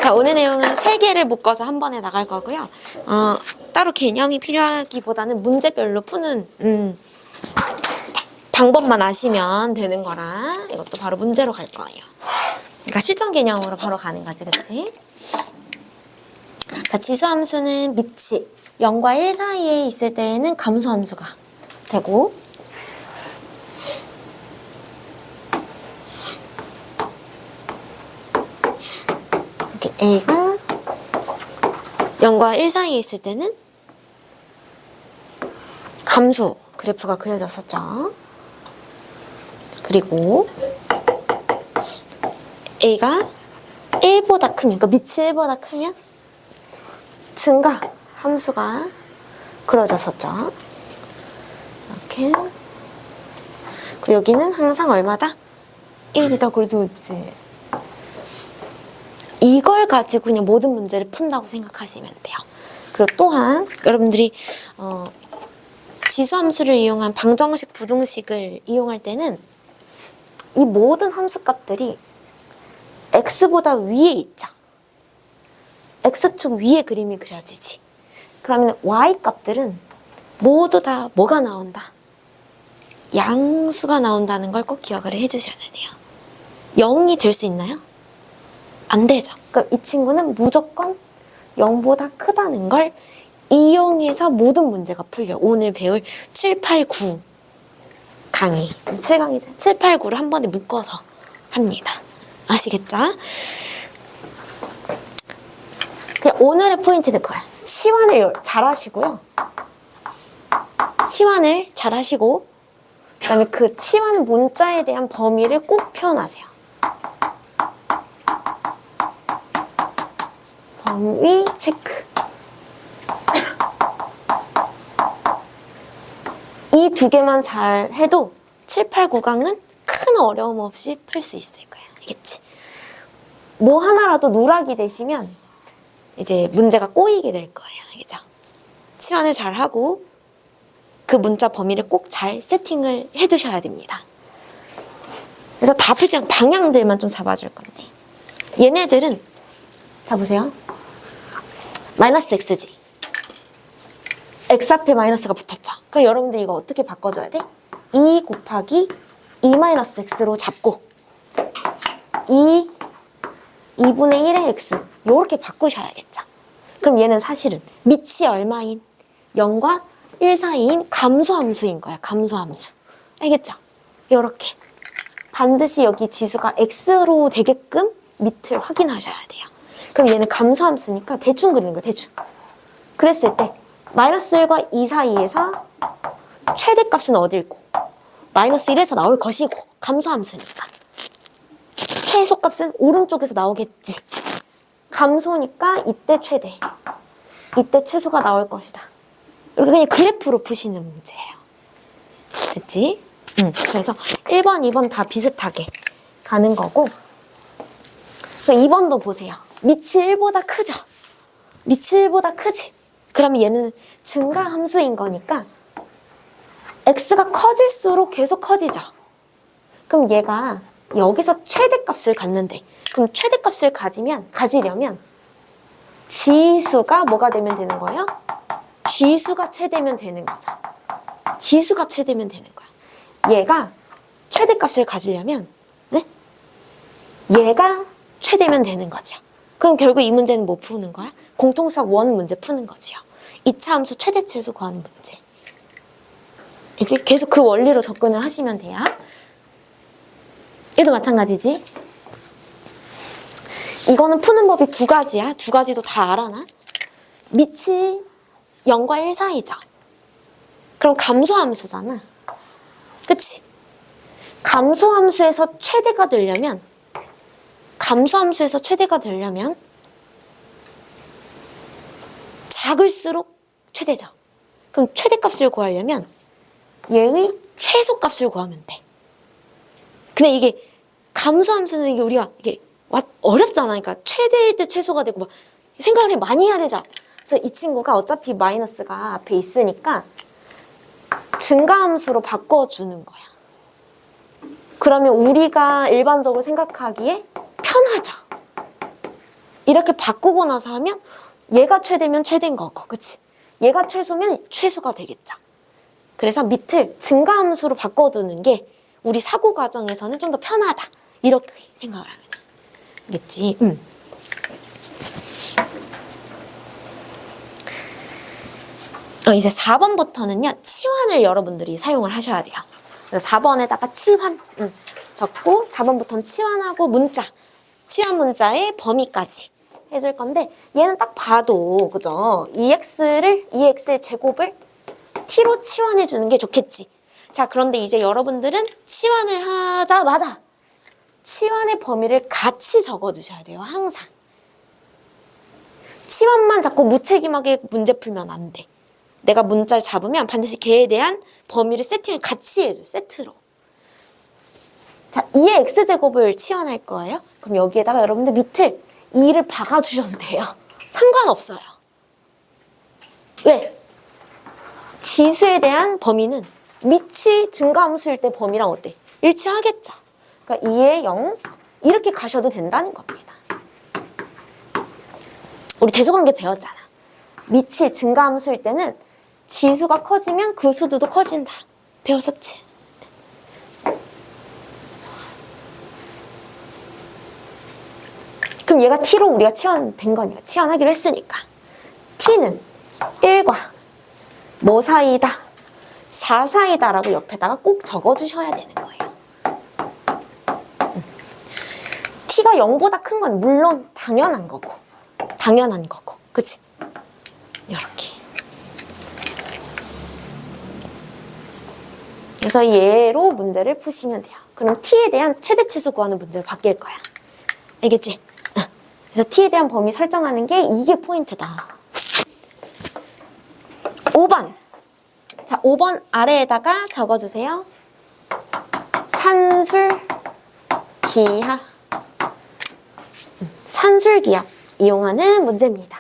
자, 오늘 내용은 3개를 묶어서 한 번에 나갈 거고요. 따로 개념이 필요하기보다는 문제별로 푸는 방법만 아시면 되는 거라 이것도 바로 문제로 갈 거예요. 그러니까 실전 개념으로 바로 가는 거지, 그치? 자, 지수함수는 밑이 0과 1 사이에 있을 때에는 감소함수가 되고, 이렇게 A가 0과 1 사이에 있을 때는 감소 그래프가 그려졌었죠. 그리고 A가 1보다 크면, 그러니까 밑이 1보다 크면 증가 함수가 그려졌었죠. 이렇게. 그리고 여기는 항상 얼마다? 1이다. 그래도 이제 이걸 가지고 그냥 모든 문제를 푼다고 생각하시면 돼요. 그리고 또한 여러분들이 지수함수를 이용한 방정식, 부등식을 이용할 때는 이 모든 함수값들이 x보다 위에 있죠. x축 위에 그림이 그려지지. 그러면 y값들은 모두 다 뭐가 나온다? 양수가 나온다는 걸 꼭 기억을 해주셔야 돼요. 0이 될 수 있나요? 안 되죠. 그럼 이 친구는 무조건 0보다 크다는 걸 이용해서 모든 문제가 풀려. 오늘 배울 7, 8, 9 강의, 7강이 7, 8, 9를 한 번에 묶어서 합니다. 아시겠죠? 그냥 오늘의 포인트는 그거야. 치환을 잘 하시고요. 치환을 잘 하시고, 그 다음에 그 치환 문자에 대한 범위를 꼭 표현하세요. 범위 체크. 이 두 개만 잘 해도 7, 8, 9강은 큰 어려움 없이 풀 수 있을 거예요. 알겠지? 뭐 하나라도 누락이 되시면 이제 문제가 꼬이게 될 거예요. 알겠죠? 치환을 잘 하고 그 문자 범위를 꼭 잘 세팅을 해두셔야 됩니다. 그래서 다 풀지 않고 방향들만 좀 잡아줄 건데, 얘네들은 자 보세요. 마이너스 x지. x 앞에 마이너스가 붙었죠. 그럼 여러분들 이거 어떻게 바꿔줘야 돼? 2 곱하기 2 마이너스 x로 잡고 2분의 1의 x 요렇게 바꾸셔야겠죠. 그럼 얘는 사실은 밑이 얼마인? 0과 1 사이인 감소함수인 거야. 감소함수. 알겠죠? 요렇게 반드시 여기 지수가 x로 되게끔 밑을 확인하셔야 돼요. 그럼 얘는 감소함수니까 대충 그리는 거야. 대충. 그랬을 때 마이너스 1과 2 사이에서 최대값은 어딜고 마이너스 1에서 나올 것이고, 감소함수니까 최소값은 오른쪽에서 나오겠지. 감소니까 이때 최대, 이때 최소가 나올 것이다. 이렇게 그냥 그래프로 푸시는 문제예요. 됐지? 그래서 1번, 2번 다 비슷하게 가는 거고, 2번도 보세요. 밑이 1보다 크죠? 밑이 1보다 크지? 그러면 얘는 증가 함수인 거니까 x가 커질수록 계속 커지죠. 그럼 얘가 여기서 최대값을 갖는데, 그럼 최대값을 가지려면 지수가 뭐가 되면 되는 거예요? 지수가 최대면 되는 거죠. 지수가 최대면 되는 거야. 얘가 최대값을 가지려면, 네? 얘가 최대면 되는 거죠. 그럼 결국 이 문제는 뭐 푸는 거야? 공통수학 원 문제 푸는 거지요. 2차 함수 최대 최소 구하는 문제. 이제 계속 그 원리로 접근을 하시면 돼요. 얘도 마찬가지지. 이거는 푸는 법이 두 가지야. 두 가지도 다 알아나? 밑이 0과 1 사이죠. 그럼 감소함수잖아. 그치? 감소함수에서 최대가 되려면 작을수록 최대죠. 그럼 최대값을 구하려면 얘의 최소값을 구하면 돼. 근데 이게 감소함수는 이게 우리가 이게 어렵잖아. 그러니까 최대일 때 최소가 되고 막 생각을 많이 해야 되죠. 그래서 이 친구가 어차피 마이너스가 앞에 있으니까 증가함수로 바꿔주는 거야. 그러면 우리가 일반적으로 생각하기에 편하죠. 이렇게 바꾸고 나서 하면 얘가 최대면 최대인 거고, 그치? 얘가 최소면 최소가 되겠죠. 그래서 밑을 증가함수로 바꿔두는 게 우리 사고 과정에서는 좀 더 편하다. 이렇게 생각을 하면 되겠지. 이제 4번부터는요, 치환을 여러분들이 사용을 하셔야 돼요. 그래서 4번에다가 치환 적고 4번부터는 치환하고 문자, 치환 문자의 범위까지 해줄 건데, 얘는 딱 봐도, 그죠? 2x의 제곱을 t로 치환해 주는 게 좋겠지. 자, 그런데 이제 여러분들은 치환을 하자마자 치환의 범위를 같이 적어주셔야 돼요. 항상. 치환만 자꾸 무책임하게 문제 풀면 안 돼. 내가 문자를 잡으면 반드시 걔에 대한 범위를 세팅을 같이 해줘. 세트로. 자, 2의 x제곱을 치환할 거예요. 그럼 여기에다가 여러분들 밑을 2를 박아주셔도 돼요. 상관없어요. 왜? 지수에 대한 범위는 밑이 증가함수일 때 범위랑 어때? 일치하겠죠. 그러니까 2의 0 이렇게 가셔도 된다는 겁니다. 우리 대소관계 배웠잖아. 밑이 증가함수일 때는 지수가 커지면 그 수도도 커진다. 배웠었지? 그럼 얘가 t로 우리가 치환된 거니까, 치환하기로 했으니까 t는 1과 뭐 사이다? 4 사이다라고 옆에다가 꼭 적어주셔야 되는 거예요. t가 0보다 큰 건 물론 당연한 거고, 그치? 이렇게. 그래서 얘로 문제를 푸시면 돼요. 그럼 t에 대한 최대치수 구하는 문제로 바뀔 거야. 알겠지? 그래서 t에 대한 범위 설정하는 게 이게 포인트다. 5번. 자, 5번 아래에다가 적어주세요. 산술기하. 산술기하 이용하는 문제입니다.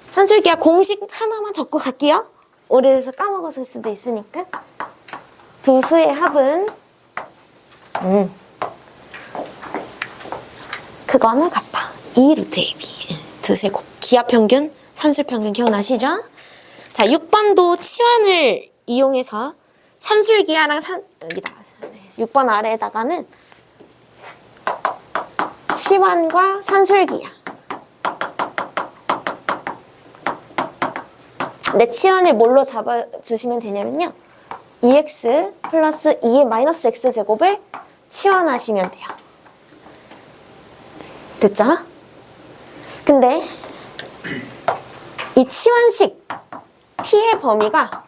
산술기하 공식 하나만 적고 갈게요. 오래돼서 까먹었을 수도 있으니까. 두 수의 합은 그거는 같다. 2 루트 AB. 두 세곱. 기하평균, 산술평균 기억나시죠? 자, 6번도 치환을 이용해서 산술기하랑 여기다 6번 아래에다가는 치환과 산술기하. 근데 치환을 뭘로 잡아주시면 되냐면요, 2x 플러스 2의 마이너스 x제곱을 치환하시면 돼요. 됐죠? 근데 이 치환식 t의 범위가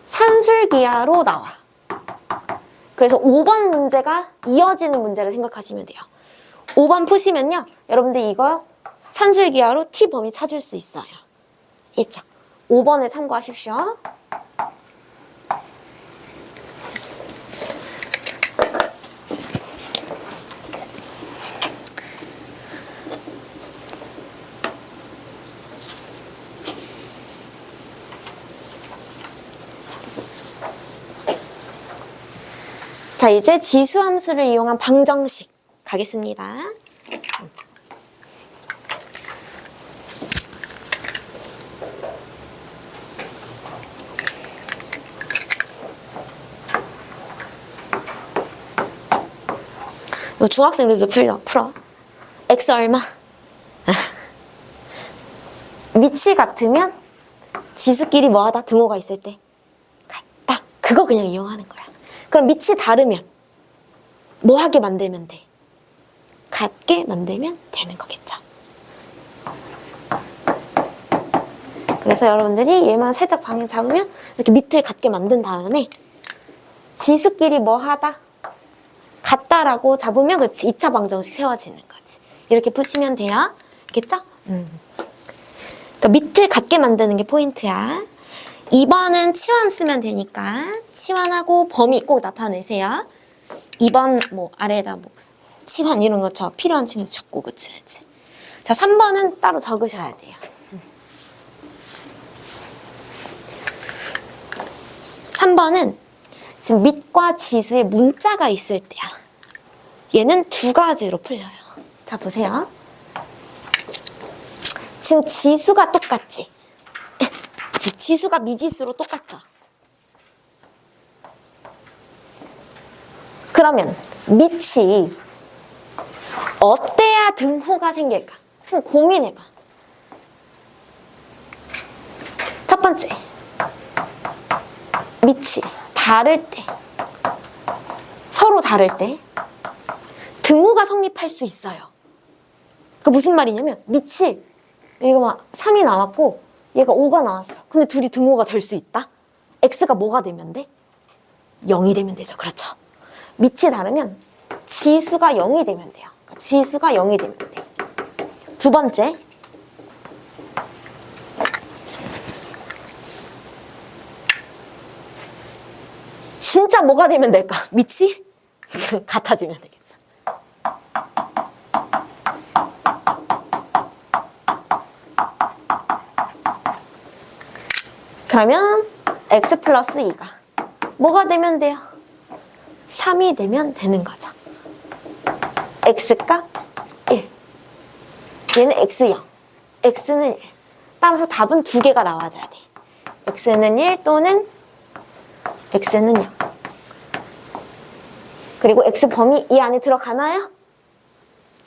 산술기하로 나와. 그래서 5번 문제가 이어지는 문제를 생각하시면 돼요. 5번 푸시면요, 여러분들 이거 산술기하로 t 범위 찾을 수 있어요. 있죠? 5번을 참고하십시오. 자, 이제 지수함수를 이용한 방정식 가겠습니다. 너 중학생들도 풀어. x 얼마? 밑이 같으면 지수끼리 뭐하다? 등호가 있을 때 같다. 그거 그냥 이용하는 거야. 그럼 밑이 다르면 뭐하게 만들면 돼? 같게 만들면 되는 거겠죠. 그래서 여러분들이 얘만 살짝 방향 잡으면 이렇게 밑을 같게 만든 다음에 지수끼리 뭐하다? 같다라고 잡으면 그치, 2차 방정식 세워지는 거지. 이렇게 푸시면 돼요. 알겠죠? 그러니까 밑을 같게 만드는 게 포인트야. 2번은 치환 쓰면 되니까 치환하고 범위 꼭 나타내세요. 2번 뭐 아래에다 뭐 치환 이런 거 필요한 친구 적고, 그치? 자, 3번은 따로 적으셔야 돼요. 3번은 지금 밑과 지수에 문자가 있을 때야. 얘는 두 가지로 풀려요. 자, 보세요. 지금 지수가 똑같지? 지수가 미지수로 똑같죠? 그러면 밑이 어때야 등호가 생길까? 그럼 고민해봐. 첫 번째, 밑이 다를 때, 서로 다를 때 등호가 성립할 수 있어요. 그 무슨 말이냐면 밑이 얘가 막 3이 나왔고 얘가 5가 나왔어. 근데 둘이 등호가 될 수 있다? x가 뭐가 되면 돼? 0이 되면 되죠. 그렇죠. 밑이 다르면 지수가 0이 되면 돼요. 그러니까 지수가 0이 되면 돼요. 두 번째, 진짜 뭐가 되면 될까? 밑이 같아지면 되겠죠. 그러면 x 플러스 2가 뭐가 되면 돼요? 3이 되면 되는 거죠. x값 1. 얘는 x0, x는 1. 따라서 답은 두 개가 나와줘야 돼. x는 1 또는 x는 0. 그리고 x 범위 이 안에 들어가나요?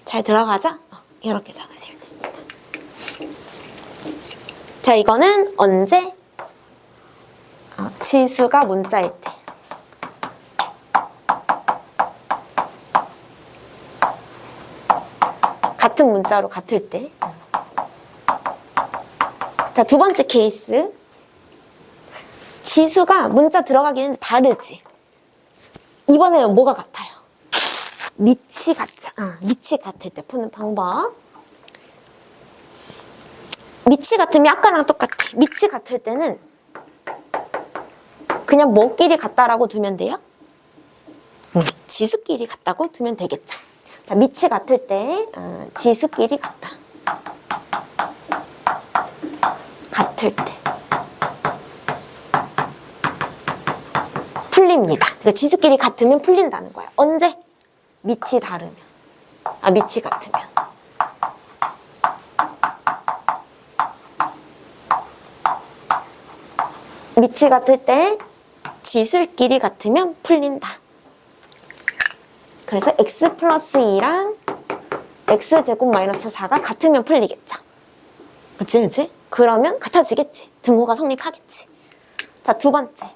잘 들어가죠? 이렇게 적으시면 됩니다. 자, 이거는 언제? 지수가 문자일 때. 같은 문자로 같을 때. 자, 두 번째 케이스. 지수가 문자 들어가기는 다르지. 이번에는 뭐가 같아요? 밑이 같을 때 푸는 방법. 밑이 같으면 아까랑 똑같아. 밑이 같을 때는 그냥 뭐끼리 같다라고 두면 돼요? 지수끼리 같다고 두면 되겠죠. 자, 밑이 같을 때 지수끼리 같다. 같을 때 풀립니다. 그러니까 지수끼리 같으면 풀린다는 거야. 언제? 밑이 다르면. 밑이 같으면. 밑이 같을 때 지수끼리 같으면 풀린다. 그래서 x 플러스 2랑 x제곱 마이너스 4가 같으면 풀리겠죠. 그치? 그러면 같아지겠지. 등호가 성립하겠지. 자, 두 번째.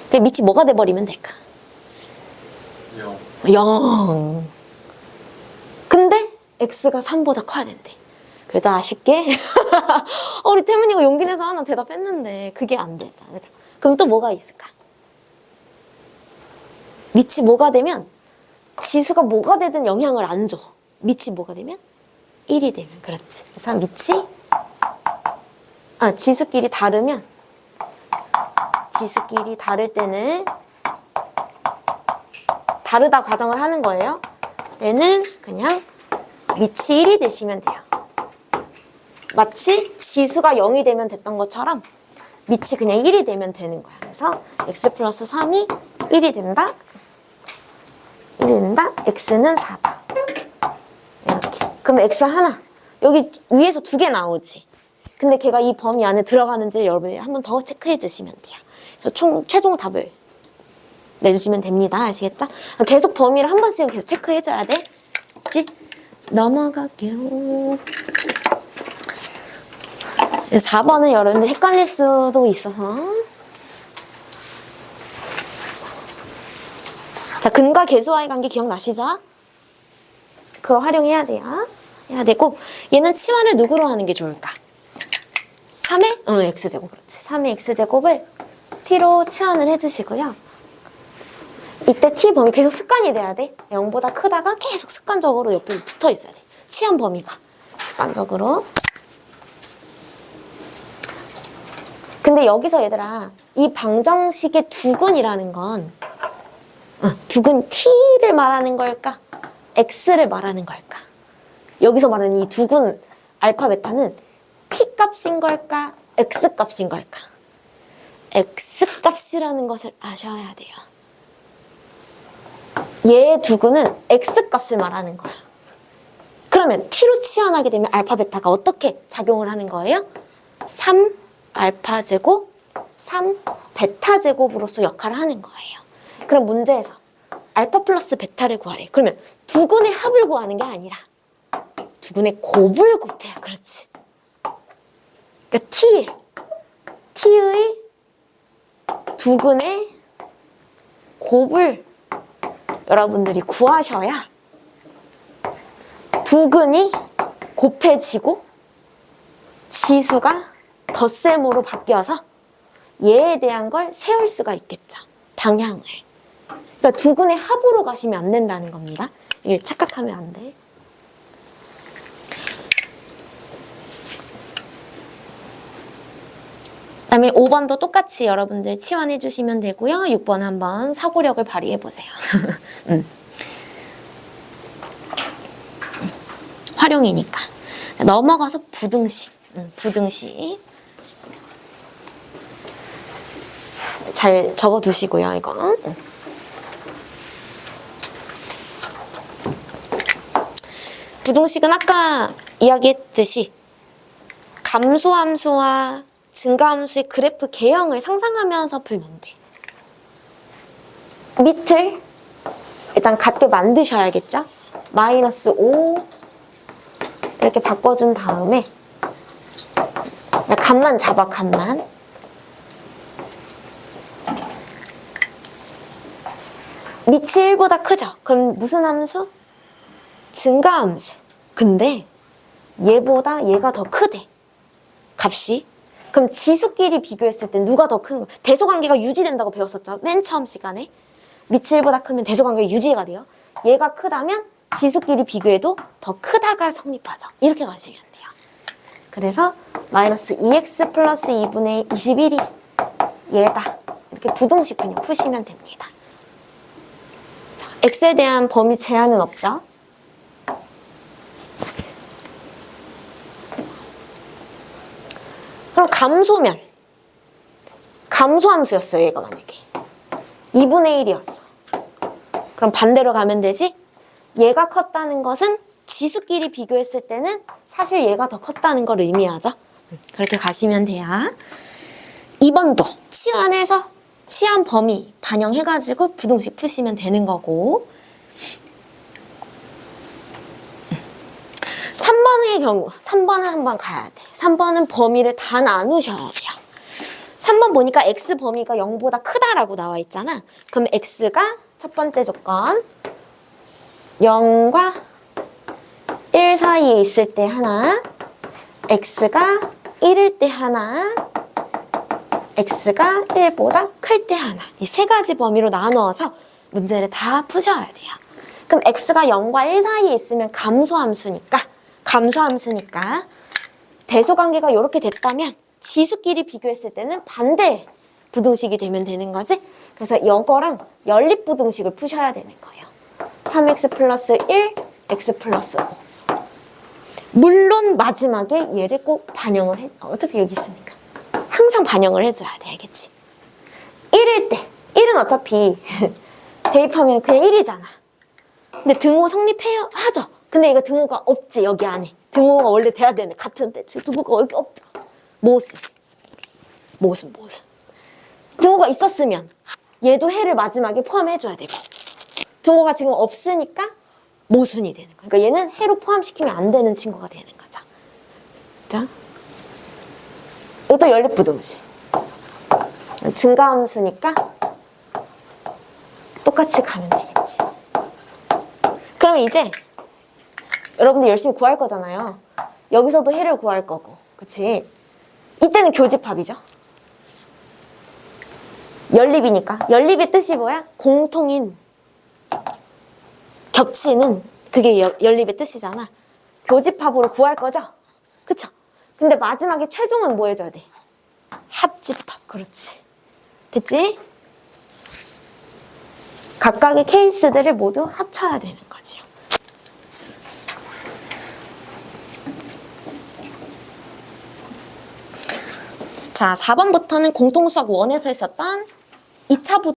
그 밑이 뭐가 돼버리면 될까? 0. 근데 x가 3보다 커야 된대. 그래도 아쉽게 우리 태문이가 용기 내서 하나 대답했는데 그게 안 되죠. 그죠? 그럼 또 뭐가 있을까? 밑이 뭐가 되면 지수가 뭐가 되든 영향을 안 줘. 밑이 뭐가 되면? 1이 되면. 그렇지. 그래서 밑이 지수끼리 다르면 지수끼리 다를 때는 다르다 가정을 하는 거예요. 얘는 그냥 밑이 1이 되시면 돼요. 마치 지수가 0이 되면 됐던 것처럼 밑이 그냥 1이 되면 되는 거야. 그래서 x 플러스 3이 1이 된다. 1이 된다. x는 4다. 이렇게. 그러면 x 하나. 여기 위에서 두 개 나오지. 근데 걔가 이 범위 안에 들어가는지 여러분이 한 번 더 체크해 주시면 돼요. 그래서 최종 답을 내주시면 됩니다. 아시겠죠? 계속 범위를 한 번씩은 계속 체크해 줘야 돼. 그치? 넘어갈게요. 4번은 여러분들 헷갈릴 수도 있어서. 자, 근과 계수와의 관계 기억나시죠? 그거 활용해야 돼요. 해야 되고, 얘는 치환을 누구로 하는 게 좋을까? 3의 x제곱. 그렇지. 3의 x제곱을 t로 치환을 해주시고요. 이때 t 범위 계속 습관이 돼야 돼. 0보다 크다가 계속 습관적으로 옆에 붙어 있어야 돼. 치환 범위가 습관적으로. 근데 여기서 얘들아, 이 방정식의 두근이라는 건 두근 t를 말하는 걸까? x를 말하는 걸까? 여기서 말하는 이 두근 알파 베타는 t 값인 걸까? x 값인 걸까? x 값이라는 것을 아셔야 돼요. 얘의 두근은 x 값을 말하는 거야. 그러면 t로 치환하게 되면 알파 베타가 어떻게 작용을 하는 거예요? 3 알파 제곱 3 베타 제곱으로서 역할을 하는 거예요. 그럼 문제에서 알파 플러스 베타를 구하래. 그러면 두근의 합을 구하는 게 아니라 두근의 곱을 곱해요. 그렇지. 그러니까 t의 두근의 곱을 여러분들이 구하셔야 두근이 곱해지고 지수가 덧셈으로 바뀌어서 얘에 대한 걸 세울 수가 있겠죠. 방향을. 그러니까 두근의 합으로 가시면 안 된다는 겁니다. 이게 착각하면 안 돼. 그다음에 5번도 똑같이 여러분들 치환해 주시면 되고요. 6번 한번 사고력을 발휘해 보세요. 활용이니까. 넘어가서 부등식. 부등식. 잘 적어 두시고요, 이거. 부등식은 아까 이야기했듯이 감소함수와 증가함수의 그래프 개형을 상상하면서 풀면 돼. 밑을 일단 같게 만드셔야겠죠? 마이너스 5 이렇게 바꿔준 다음에 값만 잡아, 값만. 밑이 1보다 크죠? 그럼 무슨 함수? 증가함수. 근데 얘보다 얘가 더 크대. 값이. 그럼 지수끼리 비교했을 때 누가 더 큰 거야? 대소관계가 유지된다고 배웠었죠? 맨 처음 시간에. 밑이 1보다 크면 대소관계가 유지가 돼요. 얘가 크다면 지수끼리 비교해도 더 크다가 성립하죠. 이렇게 가시면 돼요. 그래서 마이너스 2x 플러스 2분의 21이 얘다. 이렇게 부등식 그냥 푸시면 됩니다. 자, x에 대한 범위 제한은 없죠? 그럼 감소면 감소함수였어요. 얘가 만약에 2분의 1이었어. 그럼 반대로 가면 되지? 얘가 컸다는 것은 지수끼리 비교했을 때는 사실 얘가 더 컸다는 걸 의미하죠. 그렇게 가시면 돼요. 2번도 치환해서 치환 범위 반영해가지고 부등식 푸시면 되는 거고, 3번의 경우 3번을 한번 가야 돼. 3번은 범위를 다 나누셔야 돼요. 3번 보니까 x 범위가 0보다 크다라고 나와 있잖아. 그럼 x가 첫 번째 조건 0과 1 사이에 있을 때 하나, x가 1일 때 하나, x가 1보다 클 때 하나. 이 세 가지 범위로 나누어서 문제를 다 푸셔야 돼요. 그럼 x가 0과 1 사이에 있으면 감소함수니까 대소관계가 이렇게 됐다면 지수끼리 비교했을 때는 반대 부등식이 되면 되는 거지. 그래서 이거랑 연립부등식을 푸셔야 되는 거예요. 3x 플러스 1, x 플러스 5. 물론 마지막에 얘를 꼭 반영을 해. 어차피 여기 있으니까 항상 반영을 해줘야 돼. 알겠지? 1일 때 1은 어차피 대입하면 그냥 1이잖아. 근데 등호 성립해요? 하죠. 근데 이거 등호가 없지. 여기 안에 등호가 원래 돼야 되는 같은 데 등호가 여기 없죠. 모순. 등호가 있었으면 얘도 해를 마지막에 포함해줘야 되고, 등호가 지금 없으니까 모순이 되는 거야. 그러니까 얘는 해로 포함시키면 안 되는 친구가 되는 거죠. 자, 이것도 연립부등식. 증가함수니까 똑같이 가면 되겠지. 그럼 이제 여러분들 열심히 구할 거잖아요. 여기서도 해를 구할 거고, 그치? 이때는 교집합이죠. 연립이니까. 연립의 뜻이 뭐야? 공통인, 겹치는, 그게 연립의 뜻이잖아. 교집합으로 구할 거죠? 그쵸? 근데 마지막에 최종은 뭐 해줘야 돼? 합집합. 그렇지. 됐지? 각각의 케이스들을 모두 합쳐야 되는 거지요. 자, 4번부터는 공통수학 1에서 했었던 2차